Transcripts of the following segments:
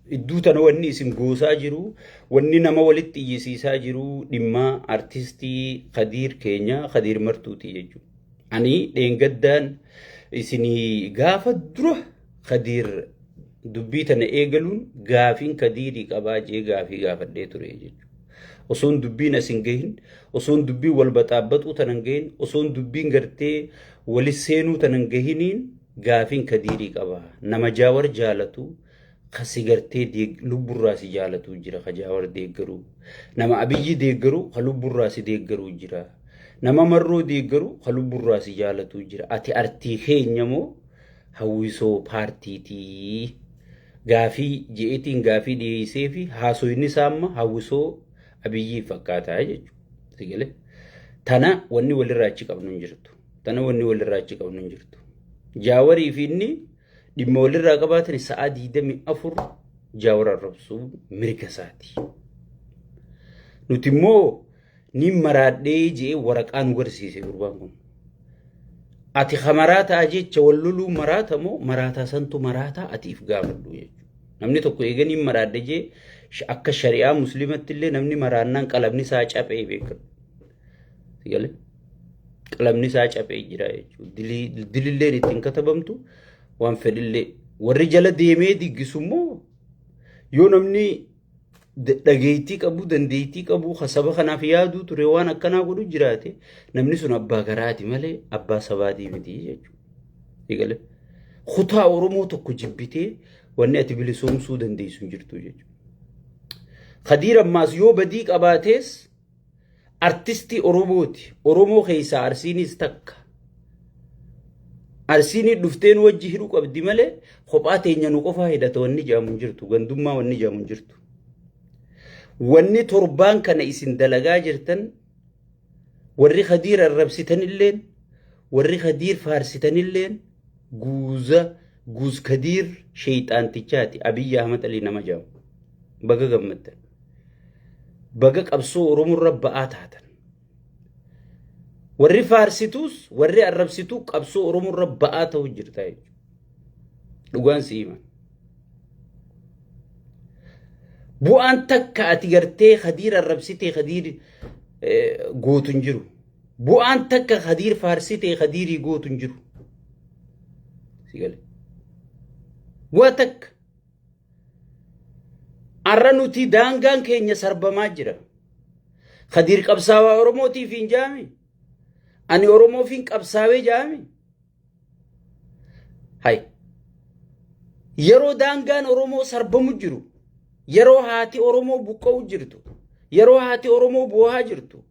idduutan wanni isin goosaa jiru wanni nama walitti iyyisiisaa jiru dhimma artistii Khadiir keenya Khadiir Martuuti jechuudha. Ani dheengaddaan isinii gaafa dura Khadiir dubbii tana eegaluun gaafiin Khadiirii qabaa jee gaafii gaafadhee ture jechuudha. Osoon dubbiin asin gahin, osoon dubbiin wal baxaabaxuu tanan gahin, osoon dubbiin gartee walis seenuu tanan gahiniin gaafiin Khadiirii qabaa. Nama Jaawar jaalatu kasi gartee lubburraa si jaalatu jira ka Jaawar deeggaru. Nama Abiyyi deeggaru ka lubburraa si deeggaru jira. Nama Marroo deeggaru ka lubburraa si jaalatu jira. Ati artii keenya moo hawwisoo paartiitii. Gaafii je'eetiin gaafii dhiyeessee fi haasoyni isaa amma hawwisoo Abiyyi fakkaataa jechuudha. Sigale. Tana wanni walirraa achi qabnu hin jirtu. Tana wanni walirraa achi qabnu hin jirtu. Jaawarii fi inni dhimma walirraa qabaatan sa'a 24 Jaawar arrabsuu mirga isaati. Nuti immoo ni maraadhee jee waraqaa nu garsiise gurbaan kun. Ati khamaraata jecha walluluu maraata moo maraataa santu maraataa atiif gaafadhu jechuudha. Namni tokko eeganii maraadhe jee akka shari'aa muslimatti illee namni maraannaan qalamni isaa caphee beekama. Sigale. Qalamni isaa caphee jira jechuudha. Dililleen ittiin katabamtu waan fedhillee warri jala deemee diggisummoo yoo namni dhageettii qabu dandeettii qabu kasaba kanaaf yaaduu ture waan akkanaa godhu jiraate namni sun abbaa garaati malee abbaa sabaatii miti jechuudha. Sigale. Kutaa Oromoo tokko jibbitee wanni ati bilisoomsuu dandeessu hin jirtu jechuudha. Khadiir ammaas yoo badii qabaatees artistii Oromooti. Oromoo keessaa Arsiinis takka. Arsiinii dhufteen wajji hidhuu qabdi malee kophaa teenya nu qofaa hidhata wanni jaamu hin jirtu. Gandummaa wanni jaamu hin jirtu. Wanni torbaan kana isin dalagaa jirtan warri Khadiir arrabsitanilleen warri Khadiir faarsitanilleen guuz Khadiir sheeyxaantichaati. Abiyyi Ahmad Alii nama jaamu. Baga gammaddan. Baga qabsoo Oromoorra ba'aa taatan. Warri faarsitus warri arrabsituu qabsoo Oromoorra ba'aa ta'u jirta jechuudha. Dhugaan si himan. Bu'aan takka ati gartee Khadiir arrabsitee Khadiir gootu hin jiru. Bu'aan takka Khadiir faarsitee Khadiirii gootu hin jiru. Sigale. Bu'aa takka. Arra nuti daangaan keenya sarbamaa jira. Khadiir qabsaawaa Oromootiif hin jaami. Ani Oromoof hin qabsaawee jaami. Hay. Yeroo daangaan Oromoo sarbamu jiru. Yeroo haati Oromoo buqqa'u jirtu. Yeroo haati Oromoo boohaa jirtu.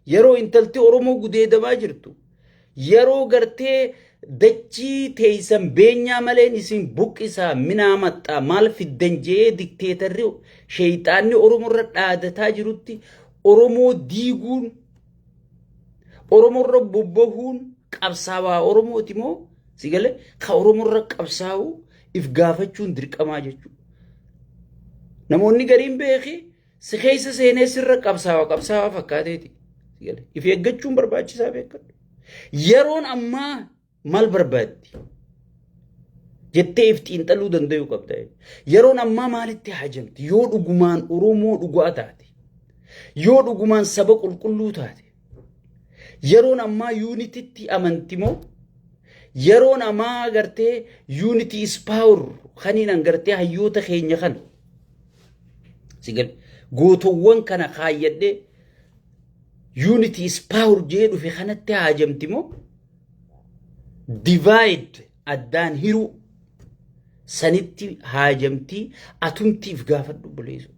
Yeroo intalti Oromoo gudeedamaa jirtu. Yeroo gartee dachii teeysan beenyaa maleen isin buqqisaa minaa maxxaa maal fiddan jee dikteetarri sheeyxaanni Oromoorra dhaadataa jirutti Oromoo diiguun Oromoorra bobbahuun qabsaawaa Oromooti moo sigale ka Oromoorra qabsaa'u if gaafachuun dirqamaa jechuudha. Namoonni gariin beeki si keessa seenee sirra qabsaawaa fakkaateeti. Sigale if eeggachuun barbaachisaa beekadhu. Yeroon ammaa maal barbaaddi? Jettee if xiinxaluu danda'uu qabda. Yeroon ammaa maalitti hajamti? Yoo dhugumaan Oromoo dhugaa taate, yoo dhugumaan saba qulqulluu taate, yeroon ammaa yuunititti amanti moo? Yeroon ammaa gartee yuuniti is power kaniin angartee hayyoota keenya kana. Sigal gootowwan kana kaayyadhee unity is power jee dhufe kanatti hajamti moo? Divide addaan hiru sanitti hajamti atumtiif gaafadhu buleessu.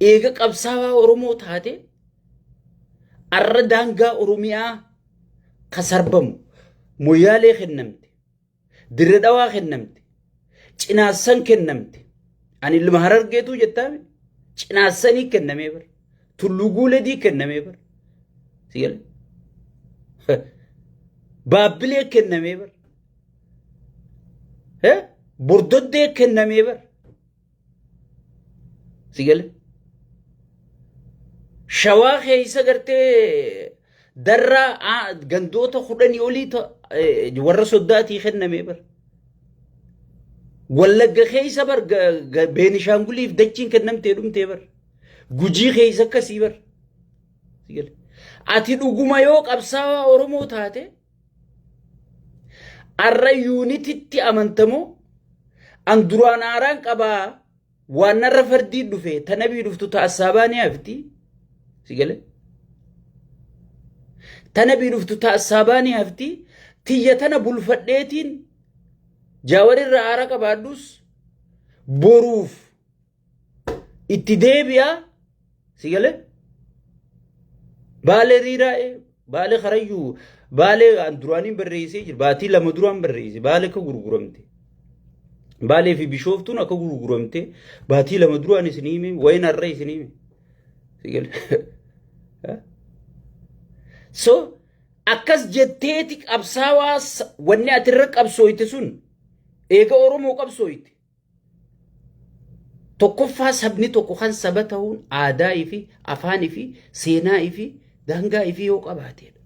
Eega qabsaawaa Oromoo taate arra daangaa Oromiyaa kasarbamu moyaalee kennamte, dirre dhawaa kennamte, cinaassan kennamte. Ani ilma Harargeetu jettaame cinaassanii kennamee bar. Tulluu Guuledii kennamee bar. Sigale. Baabbilee kennamee bar. Bordoddee kennamee bar. Sigale. Shawaa keessa gartee darraa gandoota 10 olii warra soddaatii kennamee bar. wallagga keessa bar beenishaanguliif dachiin kennamtee dhumtee bar gujii keessa akkasii bar ati dhuguma yoo qabsaawaa oromoo taate arra yuunititti amantamoo an duraan aaraan qabaa waan narra fardii dhufe tanabii dhuftu ta'assabaa ni hafti sigale tanabii dhuftu ta'assabaa ni hafti tiyya tana bulfadheetiin jaawarirra aara qabaadhus boruuf itti deebi'a sigale baale riiraa'e baale kharayyuu baale duraaniin barreessee jira baatii lama duraan barreesse baale ka gurguramte baale fi bishooftuun akka gurguramte baatii lama duraan isin hime wayin har'a isin hime sigale so akkas jetteeti qabsaawaa wanni atirra qabsooyte sun eega oromoo qabsooyte tokkoffaa sabni tokko kan saba ta'uun aadaa fi afaanii fi seenaa fi daangaa fi yoo qabaateedha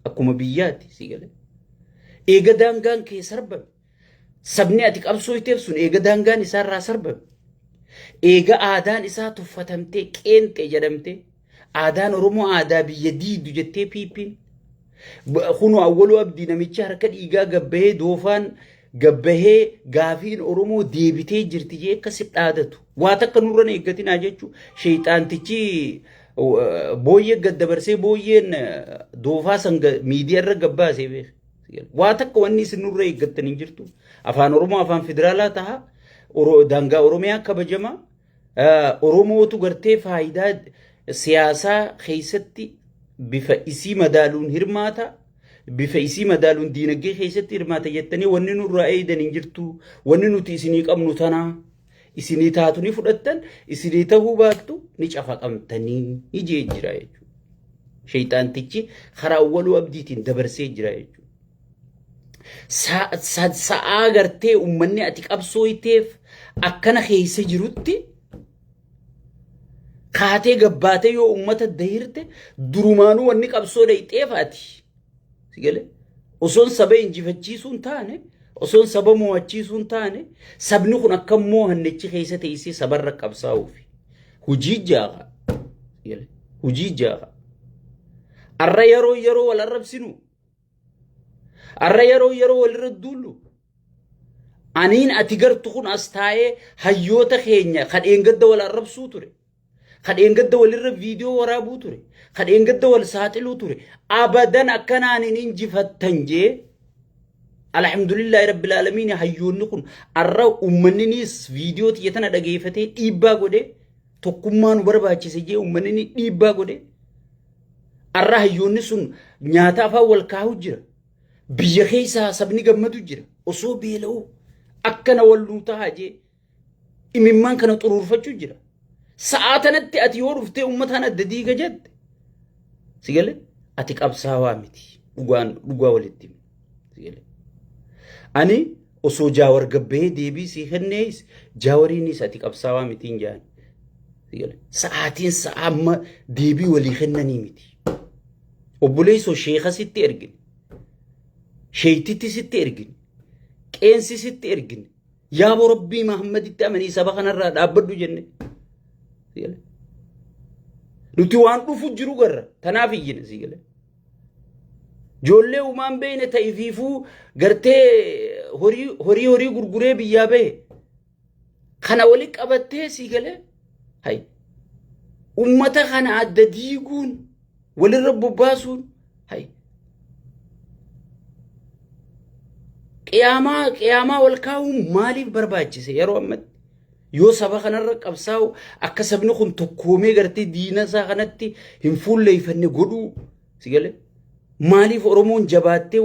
akkuma biyyaatti sigale eega daangaan kee sarbame sabni ati qabsooyteef sun eega daangaan isaa irraa sarbame eega aadaan isaa tuffatamtee qeenxee jedhamte aadaan oromoo aadaa biyya diidu jettee piippiin kunu awwaluu abdii namicha harka dhiigaa gabbahee doofaan gabbahee gaafiin oromoo deebitee jirti jee akka si dhaadatu waa takka nurran eeggatinaa jechuu sheexaantichi booyyee gaddabarsee booyyeen doofaa san miidiyaa irra gabbaasee beek waa takka wanni isin nurra eeggattan hin jirtu afaan oromoo afaan federaalaa taha daangaa oromiyaa kabajamaa oromootu gartee faayidaa siyaasaa keessatti bifa isii madaaluun hirmaata bifa isii madaaluun diinagdee keessatti hirmaata jettanii wanni nurraa eedan hin jirtu wanni nuti isinii qabnu tanaa isinii taatu ni fudhattan isinii ta'uu baattu ni cafaqamtanii ni jee jira jechuudha sheexaantichi karaa awwaluu abdiitiin dabarsee jira jechuudha sa'aa gartee ummanni ati qabsooyteef akkana keessa jirutti kaatee gabbaatee yoo ummata dahirte durumaanuu wanni qabsoo dhayxeefaati sigale osoon saba injifachiisuun taane osoon saba mo'achiisuun taane sabni kun akka mo'annechi keessa teessee sabarra qabsaa'uuf hujii jaaqa sigale hujii jaaqa arra yeroo wal arrabsinu arra yeroo walirra duullu aniin ati gartu kun as taa'ee hayyoota keenya kadheen gadda wal arrabsuu ture kadheen gadda walirra viidiyoo waraabuu ture kadheen gadda wal saaxiluu ture abadan akkanaan hin injifattan jee alhamdulillahi rabbil alamin hayyoonni kun arra ummanninis viidiyoo tiyatana dhageeffatee dhiibbaa godhe tokkummaa nu barbaachise jee ummanni dhiibbaa godhe arra hayyoonni sun nyaata afaan wal kaa'u jira biyya keessa sabni gammadu jira osoo beela'u akkana wal nuutaa jee imimmaan kana xuruurfachuu jira sa'aatanatti ati yoo dhuftee ummataan adda diiga jette sigale ati qabsaawaa miti dhugaa walitti sigale ani osoo jaawar gabbee deebii si kennees jaawariinis ati qabsaawaa miti hin jaan sigale sa'aatiin sa'aamma deebii walii kennanii miti obboleessoo sheekha sitti ergin sheeytitti sitti ergin qeensi sitti ergin yaa rabbii Muhammaditti amanii saba kanarraa dhaabbadhu jenne nuti waan dhufu jiru garra tanaaf iyyina sigale joollee umaan beeyne ta'ifiifuu gartee horii gurguree biyyaa bahe kana wali qabattee sigale hay ummata kana adda diiguun walirra bobbaasuun hay qiyaamaa wal kaa'uun maaliif barbaachise yeroo ammatti yoo saba kanarra qabsaa'u akka sabni kun tokkoomee gartee diina isaa kanatti hin fuulleeffanne godhuu sigale maaliif oromoon jabaattee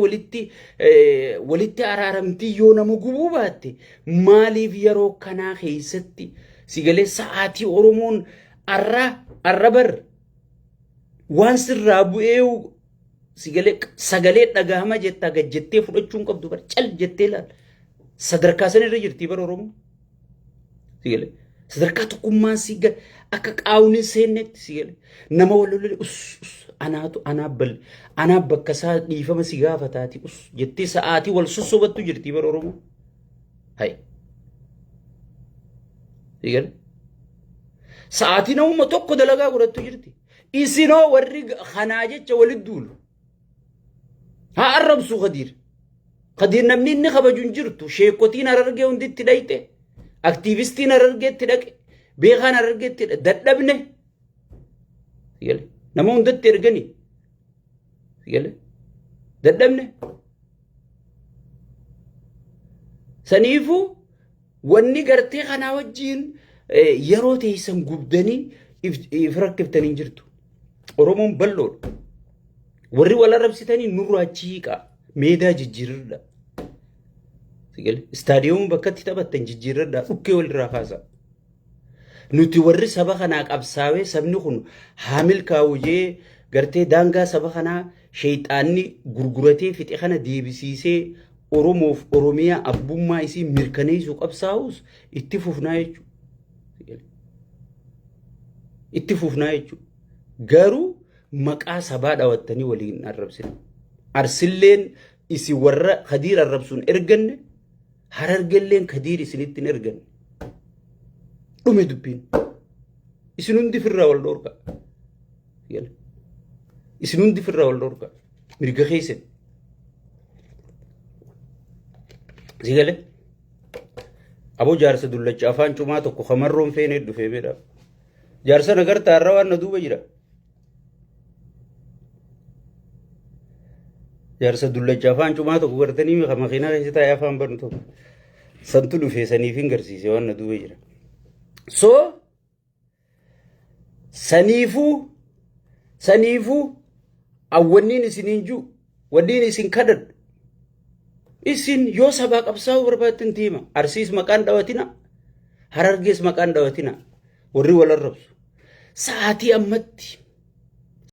walitti araaramtii yoo nama gubuu baatte maaliif yeroo kanaa keessatti sigale sa'aatii oromoon arra bar waan sirraa bu'ee sigale sagalee dhagahama jettaa gajjettee fudhachuun qabdu bar cal jettee laal sadarkaa sanirra jirtii bar oromoo sigale sadarkaa tokkummaan siga akka qaawni seennetti sigale nama wallolle anaa bakka isaa dhiifama si gaafataati jettee sa'aatii wal sossobattu jirtii bar oromoo hay Sigal. Sa'aatii namuma tokko dalagaa godhattu jirti. Isinoo warri kanaa jecha walit duulu. Haa arrabsu Khadiir. Khadiir namni inni kabaju hin jirtu. Sheekotiin Harargee hunditti dhayxe. Aktiivistiin Harargeetti dhaqe. Beekaan Harargeetti dadhabne. Sigal. Nama hundatti erganii. Sigal. Dadhabne. Saniifuu wanni gartee kanaa wajjiin yeroo teessan gubdanii if rakkiftanii jirtu. Oromoon bal'oodha. Warri wal arrabsitanii nurraa chiiqaa meedaa jijjiirradha. Istaadiyoomii bakkatti taphattan jijjiirradha dhukkee walirraa kaasaa. Nuti warri saba kanaa qabsaawee sabni kun haamil kaawujee gartee daangaa saba kanaa sheexaanni gurguratee fixe kana deebisiisee Oromoof Oromiyaa abbummaa isii mirkaneessuu qabsaa'us itti fufnaa jechuudha. Itti fufnaa jechuudha. Garuu maqaa sabaa dhawattanii waliin arrabsina. Arsilleen isi warra Khadiir arrabsuun erganne Harargelleen Khadiir isinitti hin erganne. Dhume dubbiin. Isin hundi firraa wal dhorka. Isin hundi firraa wal dhorka. Mirga keessan. Sigale. Aboo jaarsa dullacha afaan cumaa tokko kamarroon feenee dhufee beedha. Jaarsa nagartaa irra waan na duuba jira. Jaarsa dullacha afaan cumaa tokko gartanii makiinaa keessa taa'ee afaan barnu tokko. Santu dhufee saniif hin garsiise waan na duuba jira. So saniifuu awwanniin isiniin jiru wanniin isin kadhadhu. Isin yoo sabaa qabsaa'uu barbaaddan deema. Arsiis maqaan dhawatina. Harargees maqaan dhawatina. Warri wal arrabsu. Sa'aatii ammatti